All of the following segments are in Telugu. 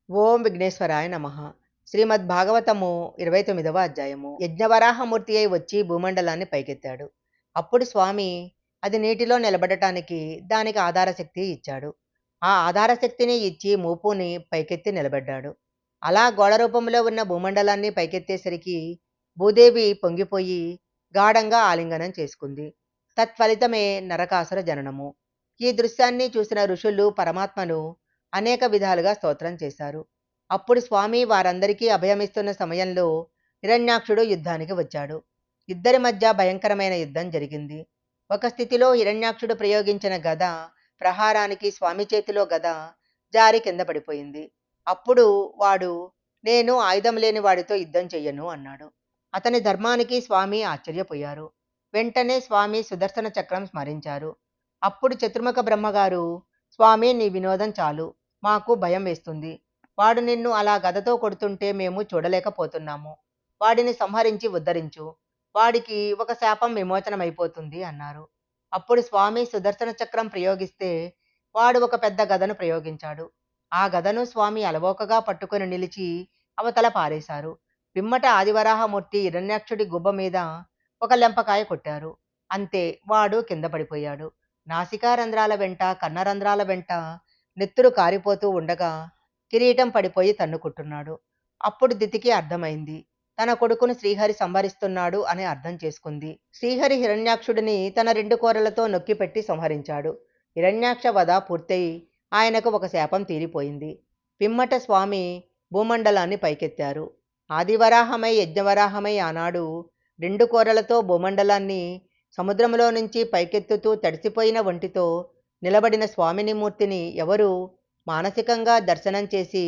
ఓం విఘ్నేశ్వరాయ నమః. శ్రీమద్భాగవతము 29వ అధ్యాయము. యజ్ఞవరాహమూర్తి అయి వచ్చి భూమండలాన్ని పైకెత్తాడు. అప్పుడు స్వామి అది నీటిలో నిలబడటానికి దానికి ఆధారశక్తి ఇచ్చాడు. ఆ ఆధారశక్తిని ఇచ్చి మూపుని పైకెత్తి నిలబడ్డాడు. అలా గోళ రూపంలో ఉన్న భూమండలాన్ని పైకెత్తేసరికి భూదేవి పొంగిపోయి గాఢంగా ఆలింగనం చేసుకుంది. తత్ఫలితమే నరకాసుర జననము. ఈ దృశ్యాన్ని చూసిన ఋషులు పరమాత్మను అనేక విధాలుగా స్తోత్రం చేశారు. అప్పుడు స్వామి వారందరికీ అభయమిస్తున్న సమయంలో హిరణ్యాక్షుడు యుద్ధానికి వచ్చాడు. ఇద్దరి మధ్య భయంకరమైన యుద్ధం జరిగింది. ఒక స్థితిలో హిరణ్యాక్షుడు ప్రయోగించిన గద ప్రహారానికి స్వామి చేతిలో గద జారి కింద పడిపోయింది. అప్పుడు వాడు, నేను ఆయుధం లేని వాడితో యుద్ధం చెయ్యను అన్నాడు. అతని ధర్మానికి స్వామి ఆశ్చర్యపోయారు. వెంటనే స్వామి సుదర్శన చక్రం స్మరించారు. అప్పుడు చతుర్ముఖ బ్రహ్మగారు, స్వామి నీ వినోదం చాలు, మాకు భయం వేస్తుంది. వాడు నిన్ను అలా గదతో కొడుతుంటే మేము చూడలేకపోతున్నాము. వాడిని సంహరించి ఉద్ధరించు. వాడికి ఒక శాపం విమోచనమైపోతుంది అన్నారు. అప్పుడు స్వామి సుదర్శన చక్రం ప్రయోగిస్తే వాడు ఒక పెద్ద గదను ప్రయోగించాడు. ఆ గదను స్వామి అలవోకగా పట్టుకొని నిలిచి అవతల పారేశారు. పిమ్మట ఆదివరాహమూర్తి హిరణ్యాక్షుడి గుబ్బ మీద ఒక లెంపకాయ కొట్టారు. అంతే, వాడు కింద పడిపోయాడు. నాసికారంధ్రాల వెంట కన్నరంధ్రాల వెంట నెత్తురు కారిపోతూ ఉండగా కిరీటం పడిపోయి తన్నుకుంటున్నాడు. అప్పుడు దితికి అర్థమైంది, తన కొడుకును శ్రీహరి సంహరిస్తున్నాడు అని అర్థం చేసుకుంది. శ్రీహరి హిరణ్యాక్షుడిని తన 2 కోరలతో నొక్కిపెట్టి సంహరించాడు. హిరణ్యాక్ష వధ పూర్తయి ఆయనకు ఒక శాపం తీరిపోయింది. పిమ్మట స్వామి భూమండలాన్ని పైకెత్తారు. ఆదివరాహమై యజ్ఞవరాహమై ఆనాడు 2 కోరలతో భూమండలాన్ని సముద్రంలో నుంచి పైకెత్తుతూ తడిసిపోయిన ఒంటితో నిలబడిన స్వామిని మూర్తిని ఎవరు మానసికంగా దర్శనం చేసి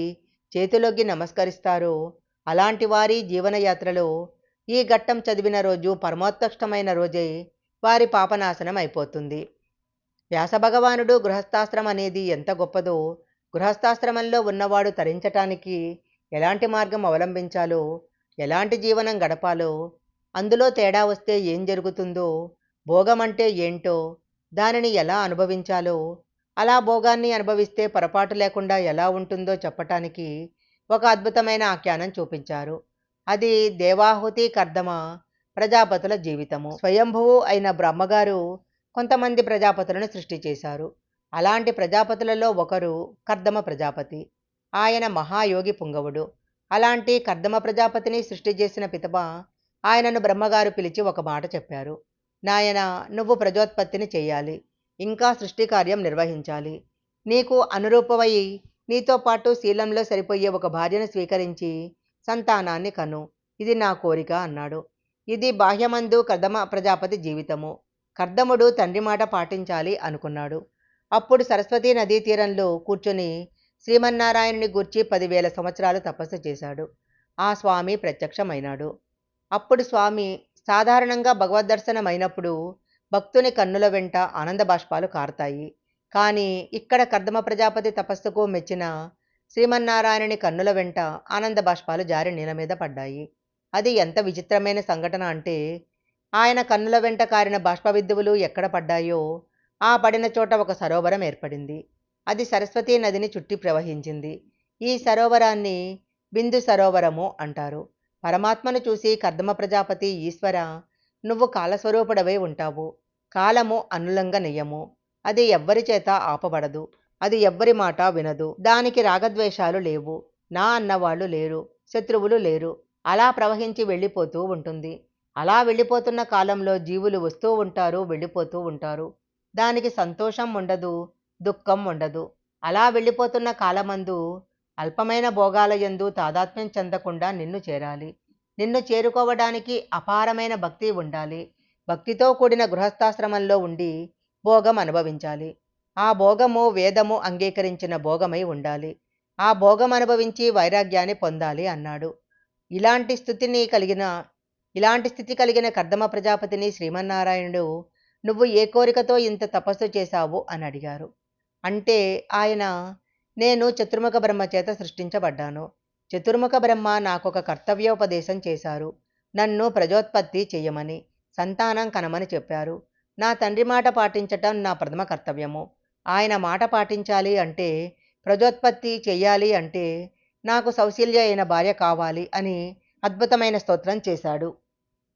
చేతులొగ్గి నమస్కరిస్తారో అలాంటి వారి జీవనయాత్రలో ఈ ఘట్టం చదివిన రోజు పరమోత్కృష్టమైన రోజే వారి పాపనాశనం అయిపోతుంది. వ్యాసభగవానుడు గృహస్థాశ్రమం అనేది ఎంత గొప్పదో, గృహస్థాశ్రమంలో ఉన్నవాడు తరించటానికి ఎలాంటి మార్గం అవలంబించాలో, ఎలాంటి జీవనం గడపాలో, అందులో తేడా వస్తే ఏం జరుగుతుందో, భోగం అంటే ఏంటో, దానిని ఎలా అనుభవించాలో, అలా భోగాన్ని అనుభవిస్తే పొరపాటు లేకుండా ఎలా ఉంటుందో చెప్పటానికి ఒక అద్భుతమైన ఆఖ్యానం చూపించారు. అది దేవాహుతి కర్దమ ప్రజాపతుల జీవితము. స్వయంభువు అయిన బ్రహ్మగారు కొంతమంది ప్రజాపతులను సృష్టి చేశారు. అలాంటి ప్రజాపతులలో ఒకరు కర్దమ ప్రజాపతి. ఆయన మహాయోగి పుంగవుడు. అలాంటి కర్దమ ప్రజాపతిని సృష్టి చేసిన పితప ఆయనను బ్రహ్మగారు పిలిచి ఒక మాట చెప్పారు. నాయన, నువ్వు ప్రజోత్పత్తిని చెయ్యాలి, ఇంకా సృష్టి కార్యం నిర్వహించాలి. నీకు అనురూపమై నీతో పాటు శీలంలో సరిపోయే ఒక భార్యను స్వీకరించి సంతానాన్ని కను. ఇది నా కోరిక అన్నాడు. ఇది బాహ్యమందు కర్దమ ప్రజాపతి జీవితము. కర్దముడు తండ్రి మాట పాటించాలి అనుకున్నాడు. అప్పుడు సరస్వతీ నదీ తీరంలో కూర్చొని శ్రీమన్నారాయణుని గూర్చి 10,000 సంవత్సరాలు తపస్సు చేశాడు. ఆ స్వామి ప్రత్యక్షమైనాడు. అప్పుడు స్వామి సాధారణంగా భగవద్దర్శనం అయినప్పుడు భక్తుని కన్నుల వెంట ఆనంద బాష్పాలు కారుతాయి. కానీ ఇక్కడ కర్దమ ప్రజాపతి తపస్సుకు మెచ్చిన శ్రీమన్నారాయణుని కన్నుల వెంట ఆనంద బాష్పాలు జారి నేల మీద పడ్డాయి. అది ఎంత విచిత్రమైన సంఘటన అంటే, ఆయన కన్నుల వెంట కారిన బాష్పబిందువులు ఎక్కడ పడ్డాయో ఆ పడిన చోట ఒక సరోవరం ఏర్పడింది. అది సరస్వతీ నదిని చుట్టి ప్రవహించింది. ఈ సరోవరాన్ని బిందు సరోవరము అంటారు. పరమాత్మను చూసి కర్దమ ప్రజాపతి, ఈశ్వర, నువ్వు కాలస్వరూపుడవై ఉంటావు. కాలము అనులంఘనీయము. అది ఎవ్వరి చేత ఆపబడదు. అది ఎవ్వరి మాట వినదు. దానికి రాగద్వేషాలు లేవు. నా అన్నవాళ్ళు లేరు, శత్రువులు లేరు. అలా ప్రవహించి వెళ్ళిపోతూ ఉంటుంది. అలా వెళ్ళిపోతున్న కాలంలో జీవులు వస్తూ ఉంటారు, వెళ్ళిపోతూ ఉంటారు. దానికి సంతోషం ఉండదు, దుఃఖం ఉండదు. అలా వెళ్ళిపోతున్న కాలమందు అల్పమైన భోగాల యందు తాదాత్మ్యం చెందకుండా నిన్ను చేరాలి. నిన్ను చేరుకోవడానికి అపారమైన భక్తి ఉండాలి. భక్తితో కూడిన గృహస్థాశ్రమంలో ఉండి భోగం అనుభవించాలి. ఆ భోగము వేదము అంగీకరించిన భోగమై ఉండాలి. ఆ భోగం అనుభవించి వైరాగ్యాన్ని పొందాలి అన్నాడు. ఇలాంటి స్థితి కలిగిన కర్దమ ప్రజాపతిని శ్రీమన్నారాయణుడు, నువ్వు ఏ కోరికతో ఇంత తపస్సు చేశావు అని అడిగారు. అంటే ఆయన, నేను చతుర్ముఖ బ్రహ్మ చేత సృష్టించబడ్డాను. చతుర్ముఖ బ్రహ్మ నాకొక కర్తవ్యోపదేశం చేశారు. నన్ను ప్రజోత్పత్తి చెయ్యమని, సంతానం కనమని చెప్పారు. నా తండ్రి మాట పాటించటం నా ప్రథమ కర్తవ్యము. ఆయన మాట పాటించాలి అంటే, ప్రజోత్పత్తి చెయ్యాలి అంటే నాకు సౌశల్య అయిన భార్య కావాలి అని అద్భుతమైన స్తోత్రం చేశాడు.